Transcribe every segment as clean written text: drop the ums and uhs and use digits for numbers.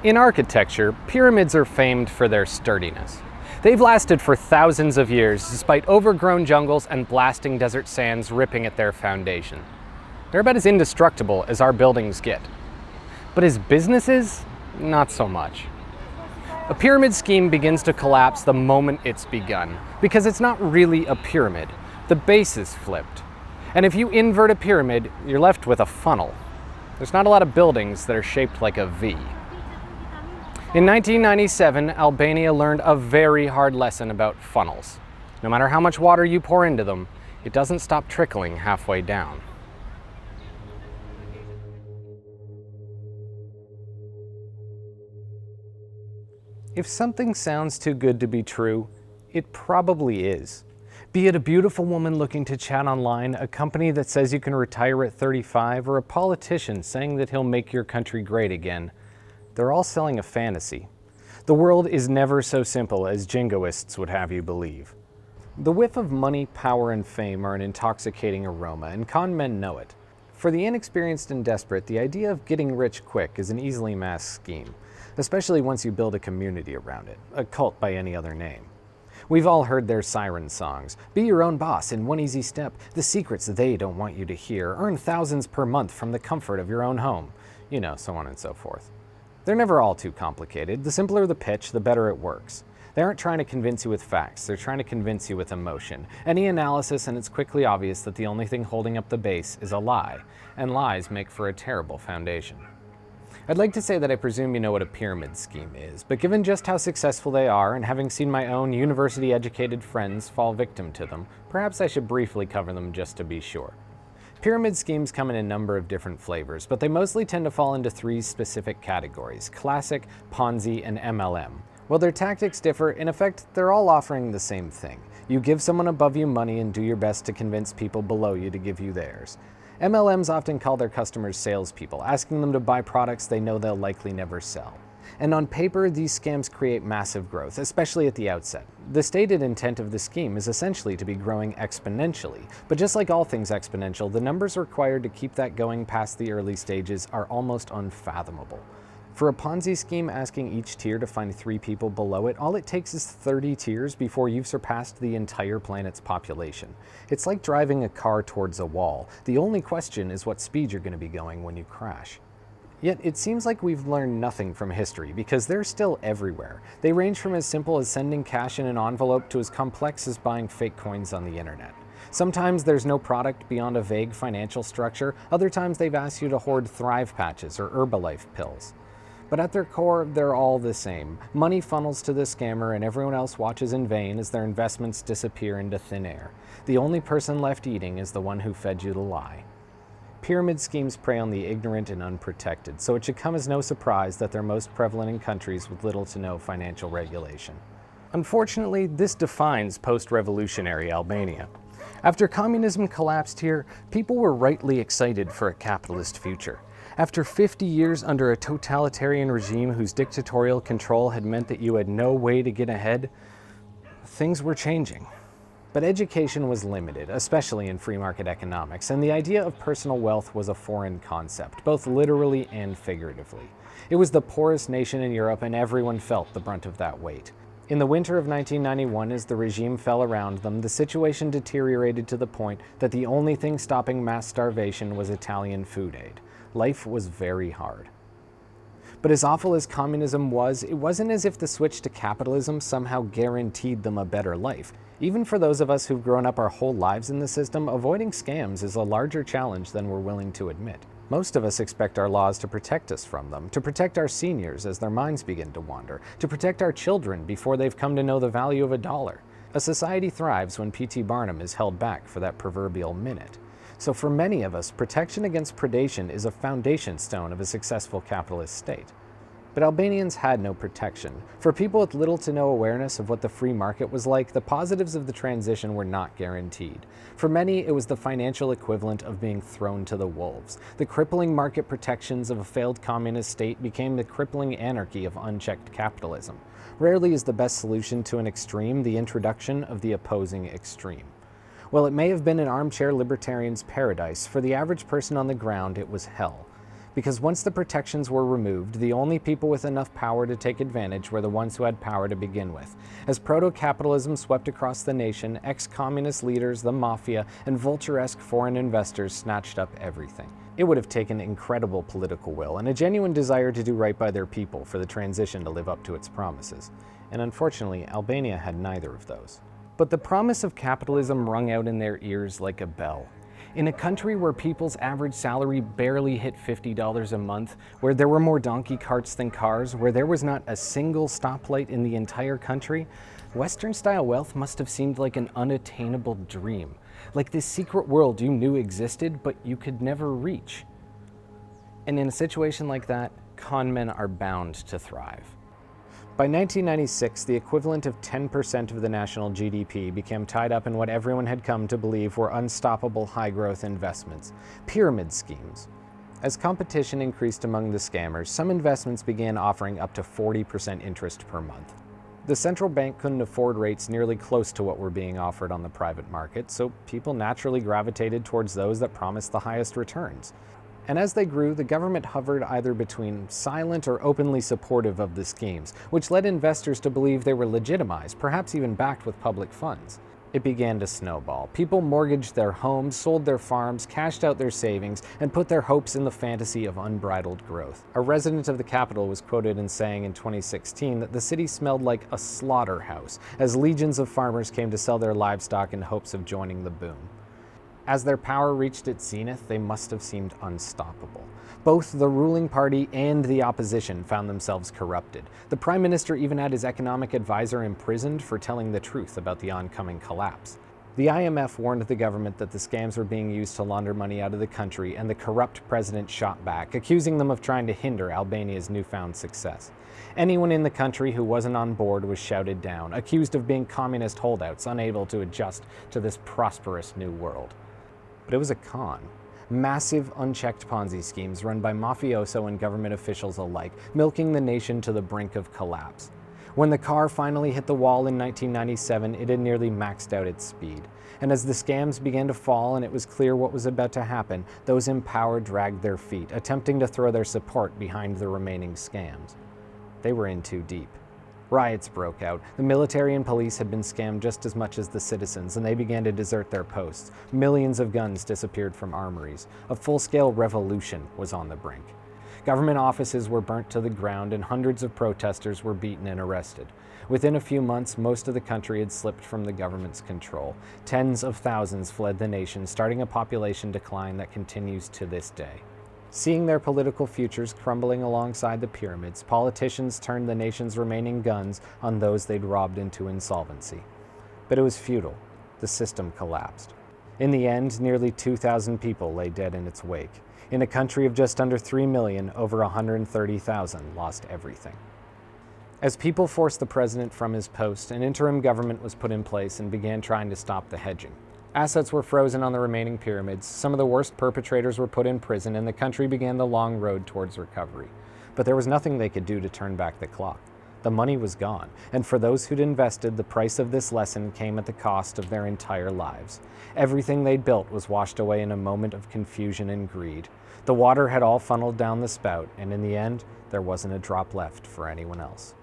In architecture, pyramids are famed for their sturdiness. They've lasted for thousands of years despite overgrown jungles and blasting desert sands ripping at their foundation. They're about as indestructible as our buildings get. But as businesses, not so much. A pyramid scheme begins to collapse the moment it's begun, because it's not really a pyramid. The base is flipped. And if you invert a pyramid, you're left with a funnel. There's not a lot of buildings that are shaped like a V. In 1997, Albania learned a very hard lesson about funnels. No matter how much water you pour into them, it doesn't stop trickling halfway down. If something sounds too good to be true, it probably is. Be it a beautiful woman looking to chat online, a company that says you can retire at 35, or a politician saying that he'll make your country great again, they're all selling a fantasy. The world is never so simple as jingoists would have you believe. The whiff of money, power, and fame are an intoxicating aroma, and con men know it. For the inexperienced and desperate, the idea of getting rich quick is an easily masked scheme, especially once you build a community around it, a cult by any other name. We've all heard their siren songs. Be your own boss in one easy step. The secrets they don't want you to hear. Earn thousands per month from the comfort of your own home. You know, so on and so forth. They're never all too complicated. The simpler the pitch, the better it works. They aren't trying to convince you with facts. They're trying to convince you with emotion. Any analysis, and it's quickly obvious that the only thing holding up the base is a lie. And lies make for a terrible foundation. I'd like to say that I presume you know what a pyramid scheme is, but given just how successful they are, and having seen my own university-educated friends fall victim to them, perhaps I should briefly cover them just to be sure. Pyramid schemes come in a number of different flavors, but they mostly tend to fall into three specific categories: classic, Ponzi, and MLM. While their tactics differ, in effect, they're all offering the same thing. You give someone above you money and do your best to convince people below you to give you theirs. MLMs often call their customers salespeople, asking them to buy products they know they'll likely never sell. And on paper, these scams create massive growth, especially at the outset. The stated intent of the scheme is essentially to be growing exponentially, but just like all things exponential, the numbers required to keep that going past the early stages are almost unfathomable. For a Ponzi scheme asking each tier to find 3 people below it, all it takes is 30 tiers before you've surpassed the entire planet's population. It's like driving a car towards a wall. The only question is what speed you're going to be going when you crash. Yet it seems like we've learned nothing from history, because they're still everywhere. They range from as simple as sending cash in an envelope to as complex as buying fake coins on the internet. Sometimes there's no product beyond a vague financial structure. Other times they've asked you to hoard Thrive patches or Herbalife pills. But at their core, they're all the same. Money funnels to the scammer and everyone else watches in vain as their investments disappear into thin air. The only person left eating is the one who fed you the lie. Pyramid schemes prey on the ignorant and unprotected, so it should come as no surprise that they're most prevalent in countries with little to no financial regulation. Unfortunately, this defines post-revolutionary Albania. After communism collapsed here, people were rightly excited for a capitalist future. After 50 years under a totalitarian regime whose dictatorial control had meant that you had no way to get ahead, things were changing. But education was limited, especially in free market economics, and the idea of personal wealth was a foreign concept, both literally and figuratively. It was the poorest nation in Europe, and everyone felt the brunt of that weight. In the winter of 1991, as the regime fell around them, the situation deteriorated to the point that the only thing stopping mass starvation was Italian food aid. Life was very hard. But as awful as communism was, it wasn't as if the switch to capitalism somehow guaranteed them a better life. Even for those of us who've grown up our whole lives in the system, avoiding scams is a larger challenge than we're willing to admit. Most of us expect our laws to protect us from them, to protect our seniors as their minds begin to wander, to protect our children before they've come to know the value of $1. A society thrives when P.T. Barnum is held back for that proverbial minute. So for many of us, protection against predation is a foundation stone of a successful capitalist state. But Albanians had no protection. For people with little to no awareness of what the free market was like, the positives of the transition were not guaranteed. For many, it was the financial equivalent of being thrown to the wolves. The crippling market protections of a failed communist state became the crippling anarchy of unchecked capitalism. Rarely is the best solution to an extreme the introduction of the opposing extreme. While it may have been an armchair libertarian's paradise, for the average person on the ground it was hell. Because once the protections were removed, the only people with enough power to take advantage were the ones who had power to begin with. As proto-capitalism swept across the nation, ex-communist leaders, the mafia, and vulture-esque foreign investors snatched up everything. It would have taken incredible political will and a genuine desire to do right by their people for the transition to live up to its promises. And unfortunately, Albania had neither of those. But the promise of capitalism rung out in their ears like a bell. In a country where people's average salary barely hit $50 a month, where there were more donkey carts than cars, where there was not a single stoplight in the entire country, Western-style wealth must have seemed like an unattainable dream, like this secret world you knew existed but you could never reach. And in a situation like that, con men are bound to thrive. By 1996, the equivalent of 10% of the national GDP became tied up in what everyone had come to believe were unstoppable high-growth investments, pyramid schemes. As competition increased among the scammers, some investments began offering up to 40% interest per month. The central bank couldn't afford rates nearly close to what were being offered on the private market, so people naturally gravitated towards those that promised the highest returns. And as they grew, the government hovered either between silent or openly supportive of the schemes, which led investors to believe they were legitimized, perhaps even backed with public funds. It began to snowball. People mortgaged their homes, sold their farms, cashed out their savings, and put their hopes in the fantasy of unbridled growth. A resident of the capital was quoted in saying in 2016 that the city smelled like a slaughterhouse, as legions of farmers came to sell their livestock in hopes of joining the boom. As their power reached its zenith, they must have seemed unstoppable. Both the ruling party and the opposition found themselves corrupted. The prime minister even had his economic advisor imprisoned for telling the truth about the oncoming collapse. The IMF warned the government that the scams were being used to launder money out of the country, and the corrupt president shot back, accusing them of trying to hinder Albania's newfound success. Anyone in the country who wasn't on board was shouted down, accused of being communist holdouts unable to adjust to this prosperous new world. But it was a con. Massive, unchecked Ponzi schemes run by mafioso and government officials alike, milking the nation to the brink of collapse. When the car finally hit the wall in 1997, it had nearly maxed out its speed. And as the scams began to fall and it was clear what was about to happen, those in power dragged their feet, attempting to throw their support behind the remaining scams. They were in too deep. Riots broke out. The military and police had been scammed just as much as the citizens, and they began to desert their posts. Millions of guns disappeared from armories. A full-scale revolution was on the brink. Government offices were burnt to the ground, and hundreds of protesters were beaten and arrested. Within a few months, most of the country had slipped from the government's control. Tens of thousands fled the nation, starting a population decline that continues to this day. Seeing their political futures crumbling alongside the pyramids, politicians turned the nation's remaining guns on those they'd robbed into insolvency. But it was futile. The system collapsed. In the end, nearly 2,000 people lay dead in its wake. In a country of just under 3 million, over 130,000 lost everything. As people forced the president from his post, an interim government was put in place and began trying to stop the hedging. Assets were frozen on the remaining pyramids, some of the worst perpetrators were put in prison, and the country began the long road towards recovery. But there was nothing they could do to turn back the clock. The money was gone, and for those who'd invested, the price of this lesson came at the cost of their entire lives. Everything they'd built was washed away in a moment of confusion and greed. The water had all funneled down the spout, and in the end, there wasn't a drop left for anyone else.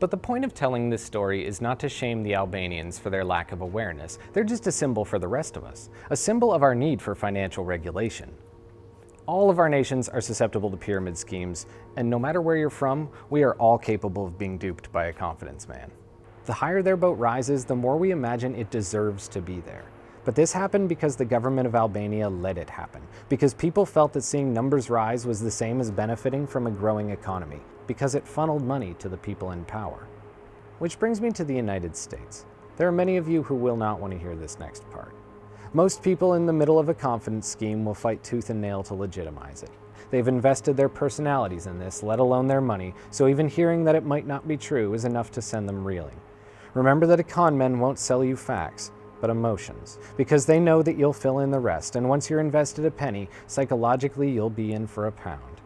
But the point of telling this story is not to shame the Albanians for their lack of awareness. They're just a symbol for the rest of us, a symbol of our need for financial regulation. All of our nations are susceptible to pyramid schemes, and no matter where you're from, we are all capable of being duped by a confidence man. The higher their boat rises, the more we imagine it deserves to be there. But this happened because the government of Albania let it happen, because people felt that seeing numbers rise was the same as benefiting from a growing economy, because it funneled money to the people in power. Which brings me to the United States. There are many of you who will not want to hear this next part. Most people in the middle of a confidence scheme will fight tooth and nail to legitimize it. They've invested their personalities in this, let alone their money, so even hearing that it might not be true is enough to send them reeling. Remember that a con man won't sell you facts, but emotions, because they know that you'll fill in the rest, and once you're invested a penny, psychologically you'll be in for a pound.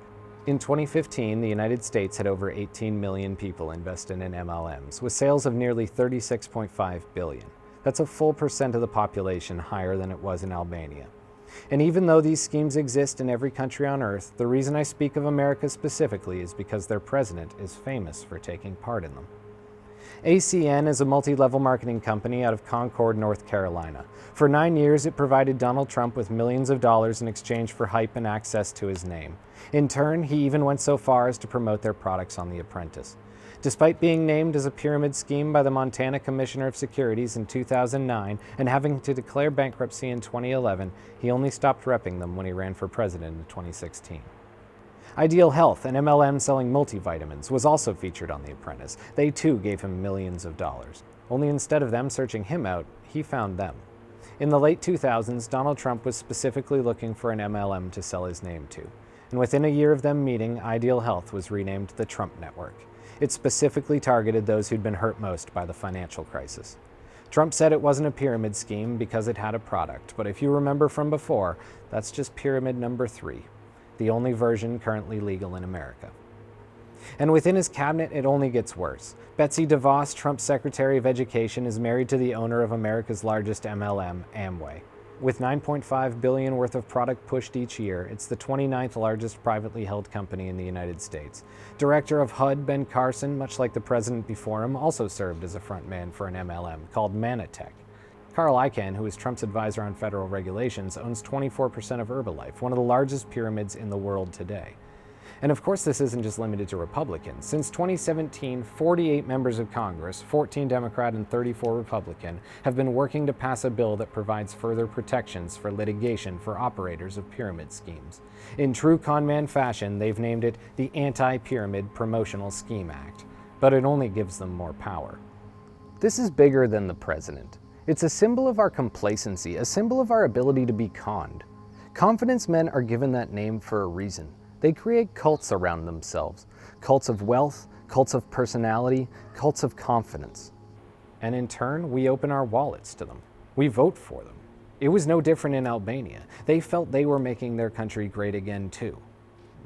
In 2015, the United States had over 18 million people invested in MLMs, with sales of nearly $36.5 billion. That's a full percent of the population higher than it was in Albania. And even though these schemes exist in every country on earth, the reason I speak of America specifically is because their president is famous for taking part in them. ACN is a multi-level marketing company out of Concord, North Carolina. For 9 years, it provided Donald Trump with millions of dollars in exchange for hype and access to his name. In turn, he even went so far as to promote their products on The Apprentice. Despite being named as a pyramid scheme by the Montana Commissioner of Securities in 2009 and having to declare bankruptcy in 2011, he only stopped repping them when he ran for president in 2016. Ideal Health, an MLM selling multivitamins, was also featured on The Apprentice. They too gave him millions of dollars. Only instead of them searching him out, he found them. In the late 2000s, Donald Trump was specifically looking for an MLM to sell his name to. And within a year of them meeting, Ideal Health was renamed the Trump Network. It specifically targeted those who'd been hurt most by the financial crisis. Trump said it wasn't a pyramid scheme because it had a product, but if you remember from before, that's just pyramid number 3. The only version currently legal in America. And within his cabinet, it only gets worse. Betsy DeVos, Trump's Secretary of Education, is married to the owner of America's largest MLM, Amway. With $9.5 billion worth of product pushed each year, it's the 29th largest privately held company in the United States. Director of HUD, Ben Carson, much like the president before him, also served as a frontman for an MLM called Manatech. Carl Icahn, who is Trump's advisor on federal regulations, owns 24% of Herbalife, one of the largest pyramids in the world today. And of course, this isn't just limited to Republicans. Since 2017, 48 members of Congress, 14 Democrat and 34 Republican, have been working to pass a bill that provides further protections for litigation for operators of pyramid schemes. In true conman fashion, they've named it the Anti-Pyramid Promotional Scheme Act, but it only gives them more power. This is bigger than the president. It's a symbol of our complacency, a symbol of our ability to be conned. Confidence men are given that name for a reason. They create cults around themselves, cults of wealth, cults of personality, cults of confidence. And in turn, we open our wallets to them. We vote for them. It was no different in Albania. They felt they were making their country great again too,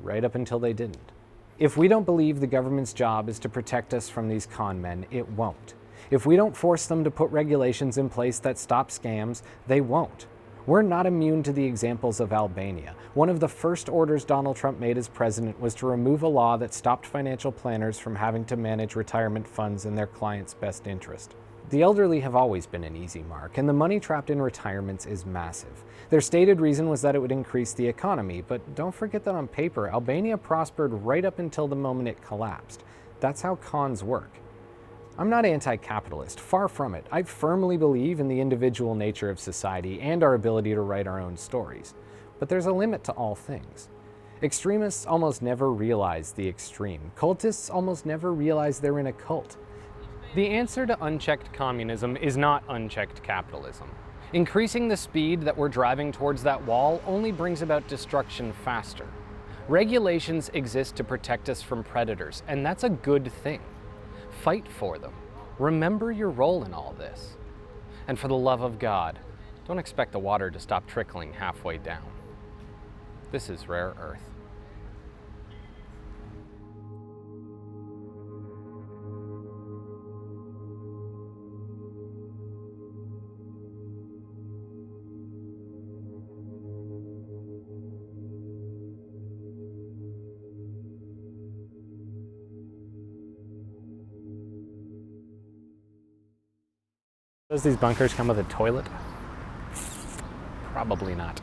right up until they didn't. If we don't believe the government's job is to protect us from these con men, it won't. If we don't force them to put regulations in place that stop scams, they won't. We're not immune to the examples of Albania. One of the first orders Donald Trump made as president was to remove a law that stopped financial planners from having to manage retirement funds in their clients' best interest. The elderly have always been an easy mark, and the money trapped in retirements is massive. Their stated reason was that it would increase the economy, but don't forget that on paper, Albania prospered right up until the moment it collapsed. That's how cons work. I'm not anti-capitalist, far from it. I firmly believe in the individual nature of society and our ability to write our own stories. But there's a limit to all things. Extremists almost never realize the extreme. Cultists almost never realize they're in a cult. The answer to unchecked communism is not unchecked capitalism. Increasing the speed that we're driving towards that wall only brings about destruction faster. Regulations exist to protect us from predators, and that's a good thing. Fight for them. Remember your role in all this. And for the love of God, don't expect the water to stop trickling halfway down. This is Rare Earth. Does these bunkers come with a toilet? Probably not.